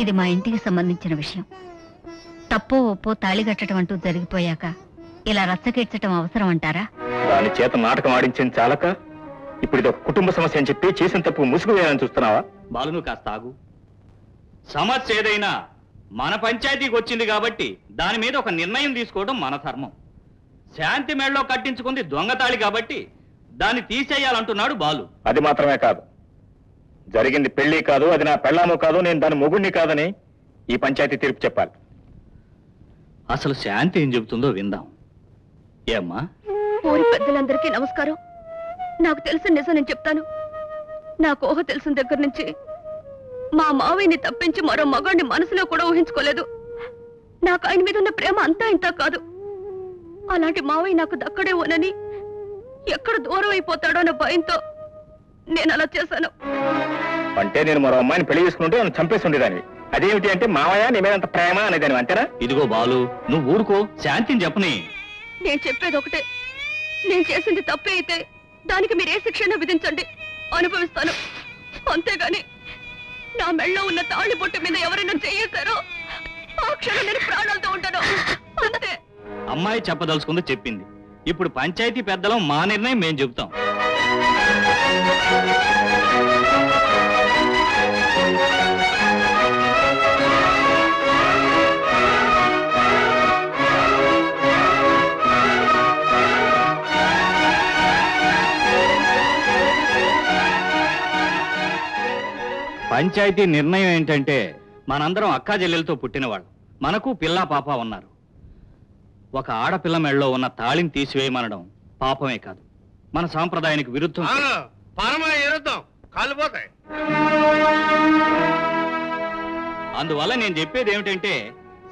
ఇది మా ఇంటికి సంబంధించిన విషయం. తప్పో ఒప్పో తాళి కట్టడం అంటూ జరిగిపోయాక ఇలా రచ్చకెచ్చటం అవసరం అంటారా? దాని చేత నాటకం ఆడించింది చాలక ఇప్పుడు ఇది ఒక కుటుంబ సమస్య అని చెప్పి చేసిన తప్పు ముసుగు వేయాలని చూస్తున్నావా? బాలును కాస్త ఆగు. సమస్య ఏదైనా మన పంచాయతీకి వచ్చింది కాబట్టి దాని మీద ఒక నిర్ణయం తీసుకోవడం మన ధర్మం. శాంతి మేడలో కట్టించుకుంది దొంగతాళి కాబట్టి దాన్ని తీసేయాలంటున్నాడు బాలు. అది మాత్రమే కాదు, జరిగింది పెళ్లి కాదు, అది నా పెళ్ళాము కాదు, నేను దాని మొగుడిని కాదని ఈ పంచాయతీ తీర్పు చెప్పాలి. అసలు శాంతి ఏం చెబుతుందో విందాం. ఏమ్మా? ఊరి పెద్దలందరికీ నమస్కారం. నాకు తెలిసిన నిజం నేను చెప్తాను. నాకు ఊహ తెలిసిన దగ్గర నుంచి మా మావయ్యని తప్పించి మరో మగాడిని మనసులో కూడా ఊహించుకోలేదు. నాకు ఆయన మీద ఉన్న ప్రేమ అంతా ఇంత కాదు. అలాంటి మావయ్య నాకు దక్కడే ఓనని, ఎక్కడ దూరం అయిపోతాడో అన్న భయంతో నేను అలా చేశాను. అంటే నేను మరో అమ్మాయిని పెళ్లి చేసుకుంటే నన్ను చంపేసి ఉండేదాన్ని. అదేమిటి అంటే మావయ్య నీ మీద అంత ప్రేమ అనేదాన్ని, అంతేనా? ఇదిగో బాలు, నువ్వు ఊరుకో, శాంతిని చెప్పని. నేను చెప్పేది ఒకటే, నేను చేసింది తప్పే అయితే దానికి మీరు ఏ శిక్షణ విధించండి, అనుభవిస్తాను. అంతేగాని నా మెళ్ళలో ఉన్న తాళి బొట్టు మీద ఎవరైనా చేయేశారో ఆ క్షణం నేను ప్రాణాలతో ఉంటాను, అంతే. అమ్మాయి చెప్పదలుచుకుందో చెప్పింది. ఇప్పుడు పంచాయతీ పెద్దలం మా నిర్ణయం మేం చెబుతాం. పంచాయతీ నిర్ణయం ఏంటంటే మనందరం అక్కా చెల్లెలతో పుట్టినవాళ్ళు, మనకు పిల్లా పాప ఉన్నారు. ఒక ఆడపిల్ల మెళ్ళలో ఉన్న తాళిని తీసివేయమనడం పాపమే కాదు, మన సాంప్రదాయానికి విరుద్ధం. అందువల్ల నేను చెప్పేది ఏమిటంటే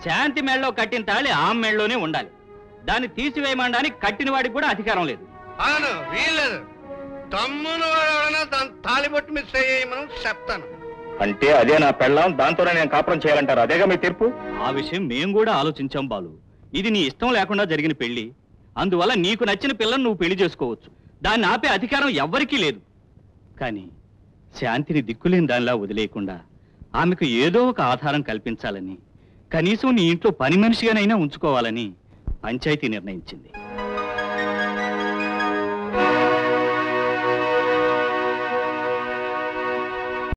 శాంతి మెళ్ళలో కట్టిన తాళి ఆమె మెళ్ళలోనే ఉండాలి. దాన్ని తీసివేయమనడానికి కట్టిన వాడికి కూడా అధికారం లేదు. తాళిబొట్టు మీద చేయమని చెప్తాను. అంటే అదే నా పెళ్ళాం, దాంతోనే నేను కాపురం చేయాలంటారు, అదేగా మీ తీర్పు? ఆ విషయం మేం కూడా ఆలోచించాం బాలు. ఇది నీ ఇష్టం లేకుండా జరిగిన పెళ్లి, అందువల్ల నీకు నచ్చిన పిల్లను నువ్వు పెళ్లి చేసుకోవచ్చు. దాన్ని ఆపే అధికారం ఎవ్వరికీ లేదు. కానీ శాంతిని దిక్కులేని దానిలా వదిలేయకుండా ఆమెకు ఏదో ఒక ఆధారం కల్పించాలని, కనీసం నీ ఇంట్లో పని మనిషిగానైనా ఉంచుకోవాలని పంచాయతీ నిర్ణయించింది.